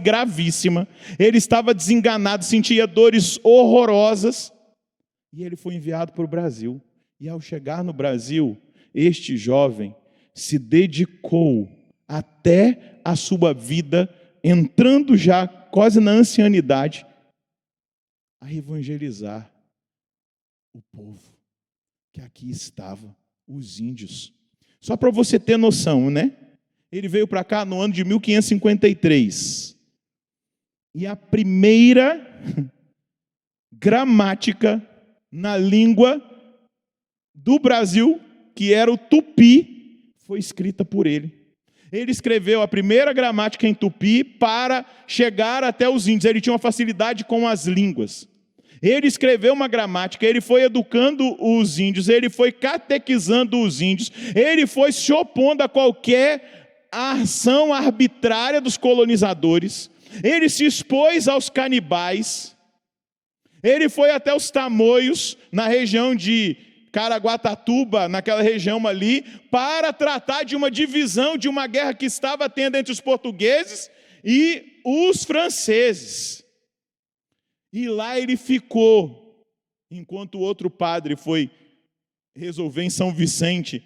gravíssima, ele estava desenganado, sentia dores horrorosas, e ele foi enviado para o Brasil. E ao chegar no Brasil, este jovem se dedicou até a sua vida, entrando já quase na ancianidade, a evangelizar o povo que aqui estava, os índios. Só para você ter noção, né? Ele veio para cá no ano de 1553. E a primeira gramática na língua do Brasil, que era o tupi, foi escrita por ele. Ele escreveu a primeira gramática em tupi para chegar até os índios. Ele tinha uma facilidade com as línguas. Ele escreveu uma gramática, ele foi educando os índios, ele foi catequizando os índios, ele foi se opondo a qualquer ação arbitrária dos colonizadores, ele se expôs aos canibais, ele foi até os tamoios, na região de Caraguatatuba, naquela região ali, para tratar de uma divisão, de uma guerra que estava tendo entre os portugueses e os franceses. E lá ele ficou, enquanto o outro padre foi resolver em São Vicente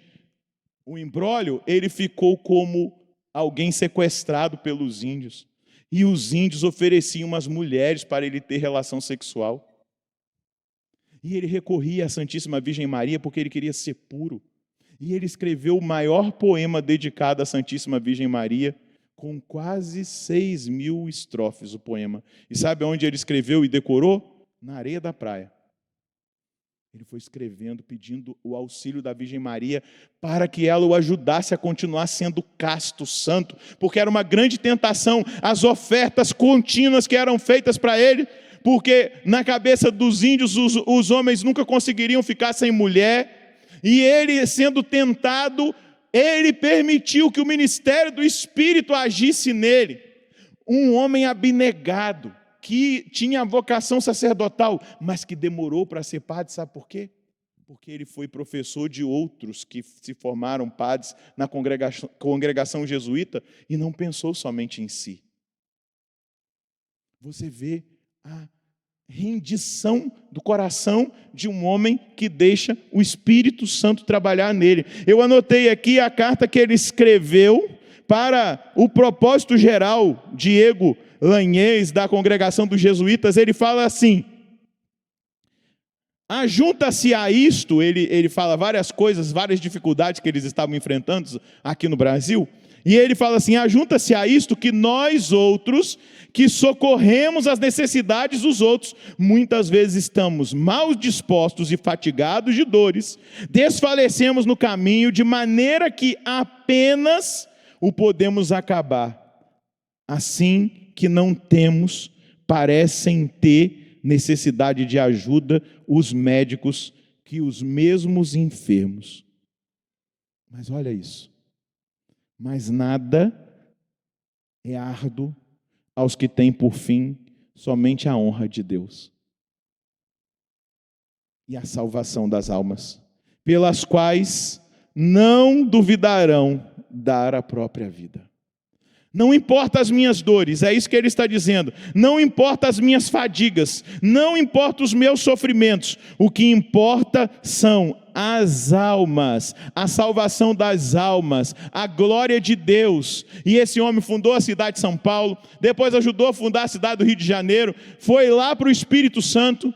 o imbróglio, ele ficou como alguém sequestrado pelos índios. E os índios ofereciam umas mulheres para ele ter relação sexual. E ele recorria à Santíssima Virgem Maria porque ele queria ser puro. E ele escreveu o maior poema dedicado à Santíssima Virgem Maria, com quase 6.000 estrofes o poema. E sabe onde ele escreveu e decorou? Na areia da praia. Ele foi escrevendo, pedindo o auxílio da Virgem Maria para que ela o ajudasse a continuar sendo casto, santo, porque era uma grande tentação as ofertas contínuas que eram feitas para ele, porque na cabeça dos índios os homens nunca conseguiriam ficar sem mulher, e ele sendo tentado, ele permitiu que o ministério do Espírito agisse nele. Um homem abnegado, que tinha vocação sacerdotal, mas que demorou para ser padre, sabe por quê? Porque ele foi professor de outros que se formaram padres na congregação jesuíta e não pensou somente em si. Você vê a rendição do coração de um homem que deixa o Espírito Santo trabalhar nele. Eu anotei aqui a carta que ele escreveu para o propósito geral, Diego Lanhês, da congregação dos jesuítas. Ele fala assim: ajunta-se a isto, ele fala várias coisas, várias dificuldades que eles estavam enfrentando aqui no Brasil, e ele fala assim: ajunta-se a isto que nós outros, que socorremos as necessidades dos outros, muitas vezes estamos mal dispostos e fatigados de dores, desfalecemos no caminho, de maneira que apenas o podemos acabar. Assim que não temos, parecem ter necessidade de ajuda os médicos que os mesmos enfermos. Mas olha isso. Mas nada é árduo aos que têm por fim somente a honra de Deus e a salvação das almas, pelas quais não duvidarão dar a própria vida. Não importa as minhas dores, é isso que ele está dizendo. Não importa as minhas fadigas, não importa os meus sofrimentos. O que importa são as almas, a salvação das almas, a glória de Deus. E esse homem fundou a cidade de São Paulo, depois ajudou a fundar a cidade do Rio de Janeiro, foi lá para o Espírito Santo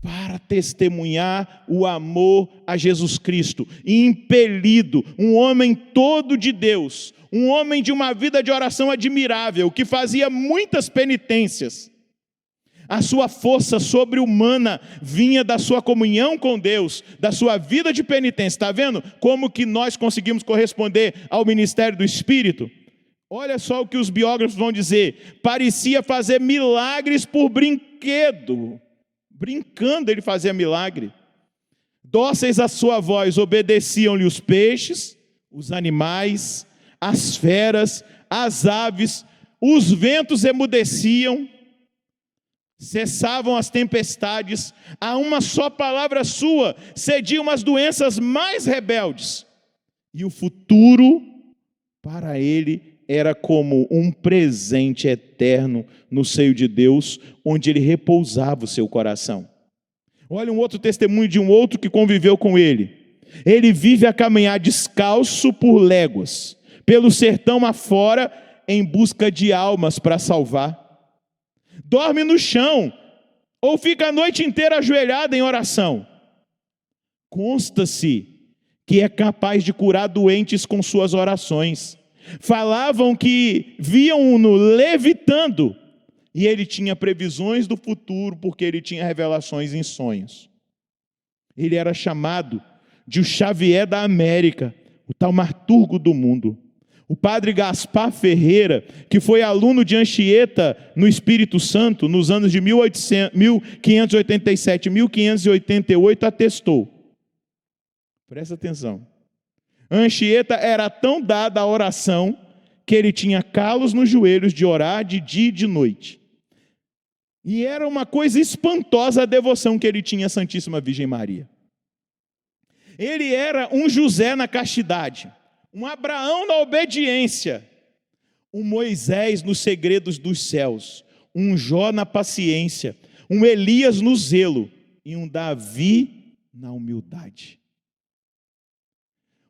para testemunhar o amor a Jesus Cristo, e impelido, um homem todo de Deus, um homem de uma vida de oração admirável, que fazia muitas penitências. A sua força sobre-humana vinha da sua comunhão com Deus, da sua vida de penitência. Está vendo como que nós conseguimos corresponder ao ministério do Espírito? Olha só o que os biógrafos vão dizer: parecia fazer milagres por brinquedo, brincando ele fazia milagre. Dóceis à sua voz obedeciam-lhe os peixes, os animais, as feras, as aves, os ventos emudeciam, cessavam as tempestades, a uma só palavra sua cediam as doenças mais rebeldes, e o futuro para ele era como um presente eterno no seio de Deus, onde ele repousava o seu coração. Olha um outro testemunho de um outro que conviveu com ele. Ele vive a caminhar descalço por léguas, pelo sertão afora, em busca de almas para salvar. Dorme no chão, ou fica a noite inteira ajoelhado em oração. Consta-se que é capaz de curar doentes com suas orações. Falavam que viam-no levitando, e ele tinha previsões do futuro, porque ele tinha revelações em sonhos. Ele era chamado de o Xavier da América, o taumaturgo do mundo. O padre Gaspar Ferreira, que foi aluno de Anchieta no Espírito Santo, nos anos de 1587 e 1588, atestou. Presta atenção. Anchieta era tão dada à oração, que ele tinha calos nos joelhos de orar de dia e de noite. E era uma coisa espantosa a devoção que ele tinha à Santíssima Virgem Maria. Ele era um José na castidade, um Abraão na obediência, um Moisés nos segredos dos céus, um Jó na paciência, um Elias no zelo e um Davi na humildade.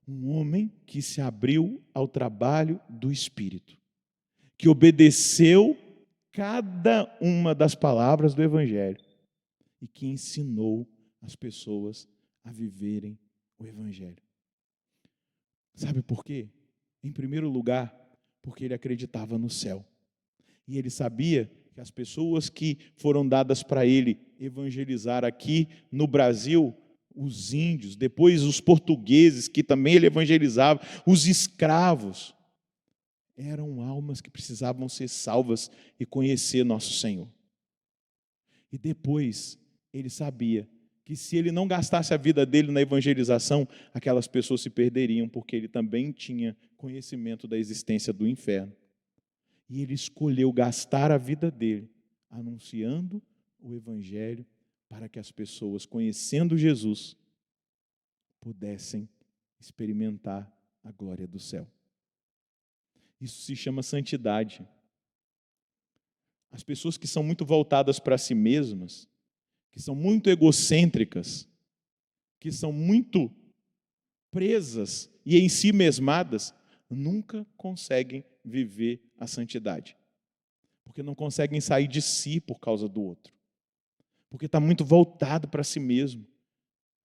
Um homem que se abriu ao trabalho do Espírito, que obedeceu cada uma das palavras do Evangelho e que ensinou as pessoas a viverem o Evangelho. Sabe por quê? Em primeiro lugar, porque ele acreditava no céu. E ele sabia que as pessoas que foram dadas para ele evangelizar aqui no Brasil, os índios, depois os portugueses, que também ele evangelizava, os escravos, eram almas que precisavam ser salvas e conhecer nosso Senhor. E depois, ele sabia que se ele não gastasse a vida dele na evangelização, aquelas pessoas se perderiam, porque ele também tinha conhecimento da existência do inferno. E ele escolheu gastar a vida dele anunciando o Evangelho, para que as pessoas, conhecendo Jesus, pudessem experimentar a glória do céu. Isso se chama santidade. As pessoas que são muito voltadas para si mesmas, que são muito egocêntricas, que são muito presas e em si mesmadas, nunca conseguem viver a santidade. Porque não conseguem sair de si por causa do outro. Porque está muito voltado para si mesmo.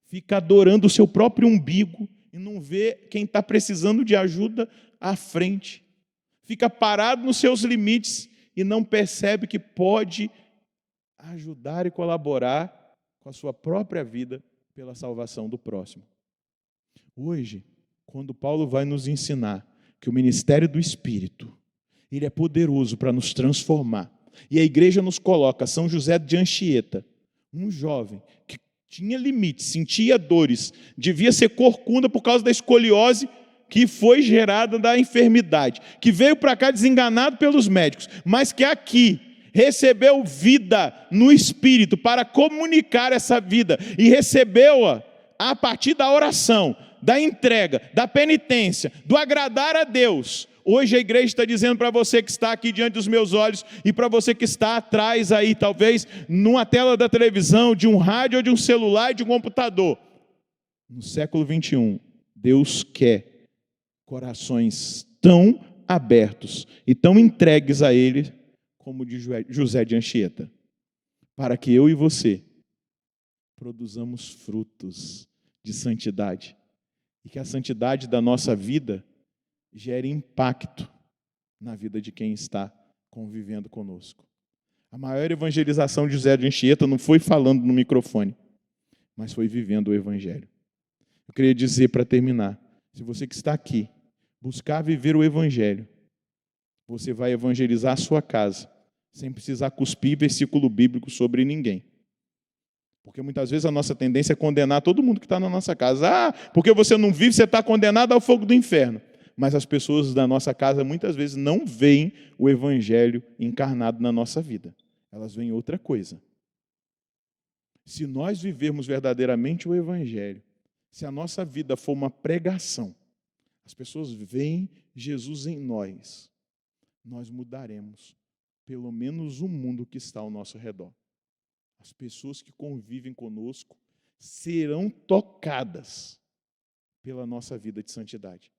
Fica adorando o seu próprio umbigo e não vê quem está precisando de ajuda à frente. Fica parado nos seus limites e não percebe que pode ajudar e colaborar com a sua própria vida pela salvação do próximo. Hoje, quando Paulo vai nos ensinar que o ministério do Espírito, ele é poderoso para nos transformar, e a igreja nos coloca São José de Anchieta, um jovem que tinha limites, sentia dores, devia ser corcunda por causa da escoliose que foi gerada da enfermidade, que veio para cá desenganado pelos médicos, mas que aqui recebeu vida no Espírito para comunicar essa vida, e recebeu-a a partir da oração, da entrega, da penitência, do agradar a Deus. Hoje a igreja está dizendo para você que está aqui diante dos meus olhos e para você que está atrás aí, talvez numa tela da televisão, de um rádio ou de um celular e de um computador. No século 21, Deus quer corações tão abertos e tão entregues a Ele como de José de Anchieta, para que eu e você produzamos frutos de santidade e que a santidade da nossa vida gere impacto na vida de quem está convivendo conosco. A maior evangelização de José de Anchieta não foi falando no microfone, mas foi vivendo o Evangelho. Eu queria dizer, para terminar, se você que está aqui buscar viver o Evangelho, você vai evangelizar a sua casa, sem precisar cuspir versículo bíblico sobre ninguém. Porque muitas vezes a nossa tendência é condenar todo mundo que está na nossa casa. Ah, porque você não vive, você está condenado ao fogo do inferno. Mas as pessoas da nossa casa muitas vezes não veem o Evangelho encarnado na nossa vida. Elas veem outra coisa. Se nós vivermos verdadeiramente o Evangelho, se a nossa vida for uma pregação, as pessoas veem Jesus em nós nós mudaremos pelo menos o mundo que está ao nosso redor. As pessoas que convivem conosco serão tocadas pela nossa vida de santidade.